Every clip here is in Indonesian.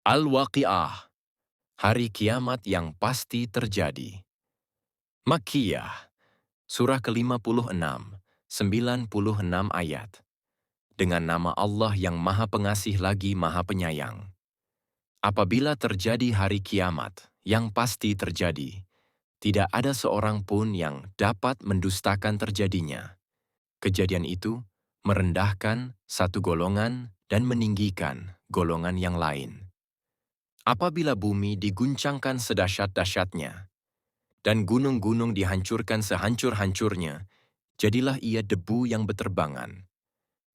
Al-Waqi'ah, hari kiamat yang pasti terjadi. Makkiyah, surah ke-56, 96 ayat. Dengan nama Allah yang Maha Pengasih lagi Maha Penyayang. Apabila terjadi hari kiamat yang pasti terjadi, tidak ada seorang pun yang dapat mendustakan terjadinya. Kejadian itu merendahkan satu golongan dan meninggikan golongan yang lain. Apabila bumi diguncangkan sedahsyat-dahsyatnya, dan gunung-gunung dihancurkan sehancur-hancurnya, jadilah ia debu yang beterbangan.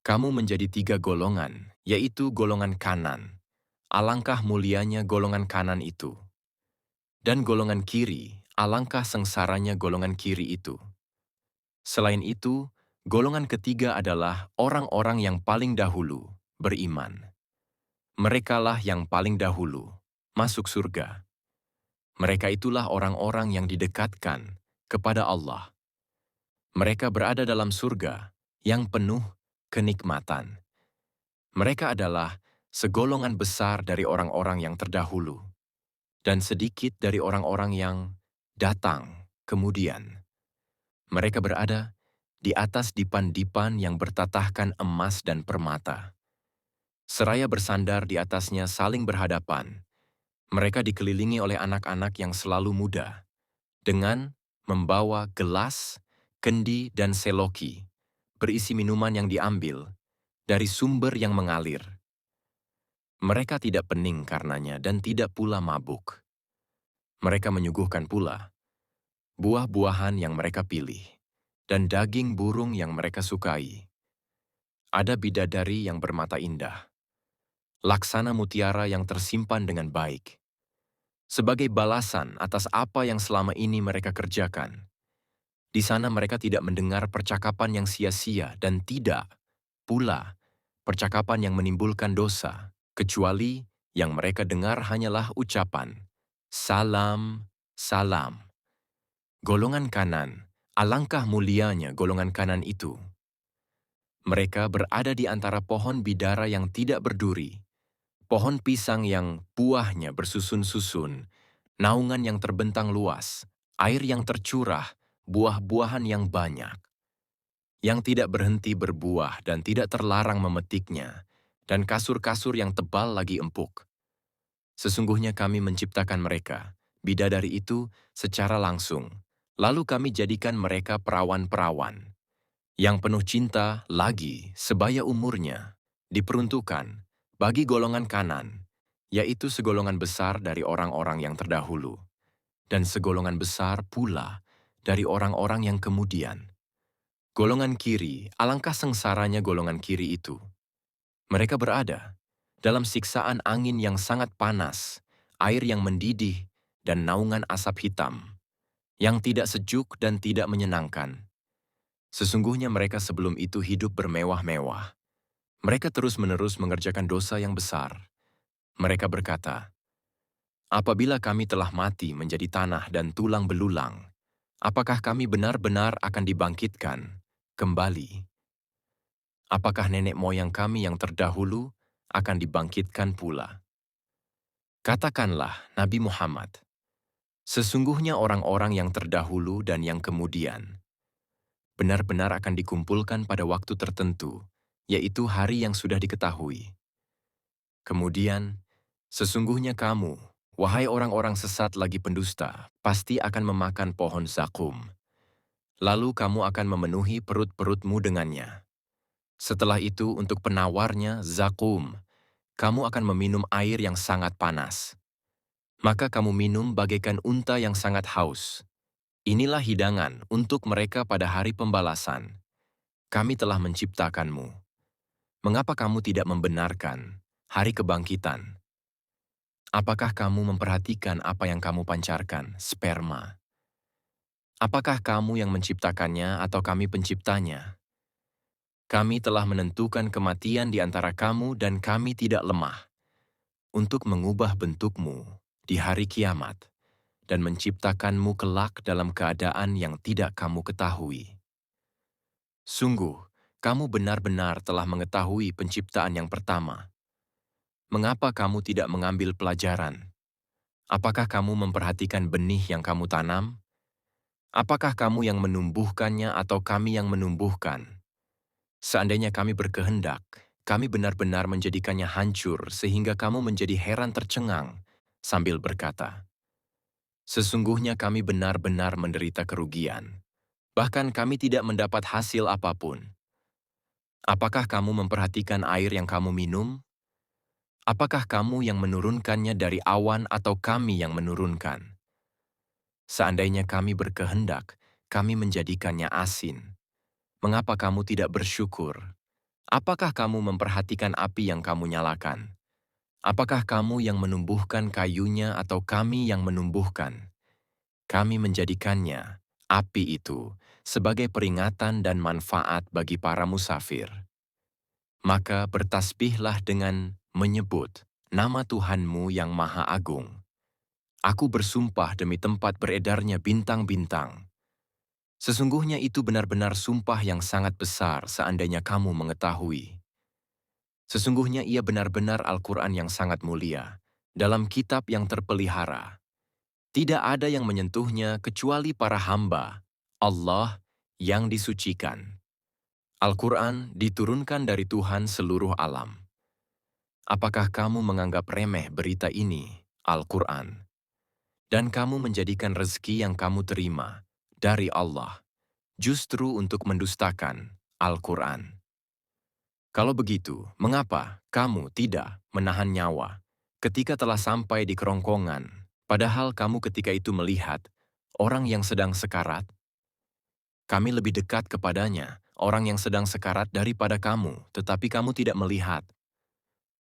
Kamu menjadi tiga golongan, yaitu golongan kanan. Alangkah mulianya golongan kanan itu. Dan golongan kiri, alangkah sengsaranya golongan kiri itu. Selain itu, golongan ketiga adalah orang-orang yang paling dahulu beriman. Merekalah yang paling dahulu masuk surga. Mereka itulah orang-orang yang didekatkan kepada Allah. Mereka berada dalam surga yang penuh kenikmatan. Mereka adalah segolongan besar dari orang-orang yang terdahulu dan sedikit dari orang-orang yang datang kemudian. Mereka berada di atas dipan-dipan yang bertatahkan emas dan permata. Seraya bersandar di atasnya saling berhadapan. Mereka dikelilingi oleh anak-anak yang selalu muda, dengan membawa gelas, kendi, dan seloki, berisi minuman yang diambil dari sumber yang mengalir. Mereka tidak pening karenanya dan tidak pula mabuk. Mereka menyuguhkan pula buah-buahan yang mereka pilih, dan daging burung yang mereka sukai. Ada bidadari yang bermata indah, laksana mutiara yang tersimpan dengan baik. Sebagai balasan atas apa yang selama ini mereka kerjakan, di sana mereka tidak mendengar percakapan yang sia-sia dan tidak pula percakapan yang menimbulkan dosa, kecuali yang mereka dengar hanyalah ucapan, "Salam, salam." Golongan kanan, alangkah mulianya golongan kanan itu. Mereka berada di antara pohon bidara yang tidak berduri, pohon pisang yang buahnya bersusun-susun, naungan yang terbentang luas, air yang tercurah, buah-buahan yang banyak, yang tidak berhenti berbuah dan tidak terlarang memetiknya, dan kasur-kasur yang tebal lagi empuk. Sesungguhnya kami menciptakan mereka, bidadari itu, secara langsung, lalu kami jadikan mereka perawan-perawan, yang penuh cinta lagi sebaya umurnya, diperuntukkan bagi golongan kanan, yaitu segolongan besar dari orang-orang yang terdahulu, dan segolongan besar pula dari orang-orang yang kemudian. Golongan kiri, alangkah sengsaranya golongan kiri itu. Mereka berada dalam siksaan angin yang sangat panas, air yang mendidih, dan naungan asap hitam, yang tidak sejuk dan tidak menyenangkan. Sesungguhnya mereka sebelum itu hidup bermewah-mewah. Mereka terus-menerus mengerjakan dosa yang besar. Mereka berkata, "Apabila kami telah mati menjadi tanah dan tulang belulang, apakah kami benar-benar akan dibangkitkan kembali? Apakah nenek moyang kami yang terdahulu akan dibangkitkan pula?" Katakanlah, Nabi Muhammad, sesungguhnya orang-orang yang terdahulu dan yang kemudian benar-benar akan dikumpulkan pada waktu tertentu, yaitu hari yang sudah diketahui. Kemudian, sesungguhnya kamu, wahai orang-orang sesat lagi pendusta, pasti akan memakan pohon zakum. Lalu kamu akan memenuhi perut-perutmu dengannya. Setelah itu untuk penawarnya zakum, kamu akan meminum air yang sangat panas. Maka kamu minum bagaikan unta yang sangat haus. Inilah hidangan untuk mereka pada hari pembalasan. Kami telah menciptakanmu. Mengapa kamu tidak membenarkan hari kebangkitan? Apakah kamu memperhatikan apa yang kamu pancarkan, sperma? Apakah kamu yang menciptakannya atau kami penciptanya? Kami telah menentukan kematian di antara kamu dan kami tidak lemah untuk mengubah bentukmu di hari kiamat dan menciptakanmu kelak dalam keadaan yang tidak kamu ketahui. Sungguh, kamu benar-benar telah mengetahui penciptaan yang pertama. Mengapa kamu tidak mengambil pelajaran? Apakah kamu memperhatikan benih yang kamu tanam? Apakah kamu yang menumbuhkannya atau kami yang menumbuhkan? Seandainya kami berkehendak, kami benar-benar menjadikannya hancur sehingga kamu menjadi heran tercengang sambil berkata, "Sesungguhnya kami benar-benar menderita kerugian. Bahkan kami tidak mendapat hasil apapun." Apakah kamu memperhatikan air yang kamu minum? Apakah kamu yang menurunkannya dari awan atau kami yang menurunkan? Seandainya kami berkehendak, kami menjadikannya asin. Mengapa kamu tidak bersyukur? Apakah kamu memperhatikan api yang kamu nyalakan? Apakah kamu yang menumbuhkan kayunya atau kami yang menumbuhkan? Kami menjadikannya, api itu, sebagai peringatan dan manfaat bagi para musafir. Maka bertasbihlah dengan menyebut nama Tuhanmu yang Maha Agung. Aku bersumpah demi tempat beredarnya bintang-bintang. Sesungguhnya itu benar-benar sumpah yang sangat besar seandainya kamu mengetahui. Sesungguhnya ia benar-benar Al-Quran yang sangat mulia, dalam kitab yang terpelihara. Tidak ada yang menyentuhnya kecuali para hamba, Allah yang disucikan. Al-Quran diturunkan dari Tuhan seluruh alam. Apakah kamu menganggap remeh berita ini, Al-Quran? Dan kamu menjadikan rezeki yang kamu terima dari Allah, justru untuk mendustakan Al-Quran. Kalau begitu, mengapa kamu tidak menahan nyawa ketika telah sampai di kerongkongan, padahal kamu ketika itu melihat orang yang sedang sekarat? Kami lebih dekat kepadanya, orang yang sedang sekarat daripada kamu, tetapi kamu tidak melihat.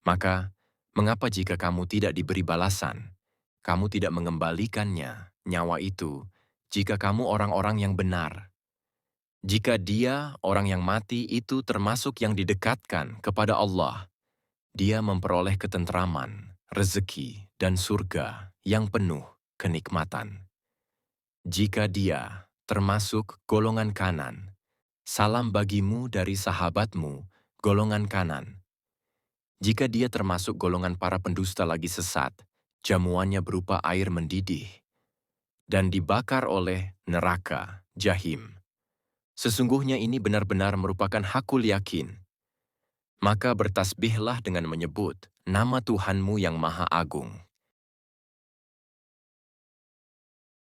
Maka, mengapa jika kamu tidak diberi balasan, kamu tidak mengembalikannya, nyawa itu, jika kamu orang-orang yang benar? Jika dia, orang yang mati itu termasuk yang didekatkan kepada Allah, dia memperoleh ketentraman, rezeki, dan surga yang penuh kenikmatan. Jika dia termasuk golongan kanan, salam bagimu dari sahabatmu, golongan kanan. Jika dia termasuk golongan para pendusta lagi sesat, jamuannya berupa air mendidih, dan dibakar oleh neraka, jahim. Sesungguhnya ini benar-benar merupakan hakul yakin. Maka bertasbihlah dengan menyebut nama Tuhanmu yang Maha Agung.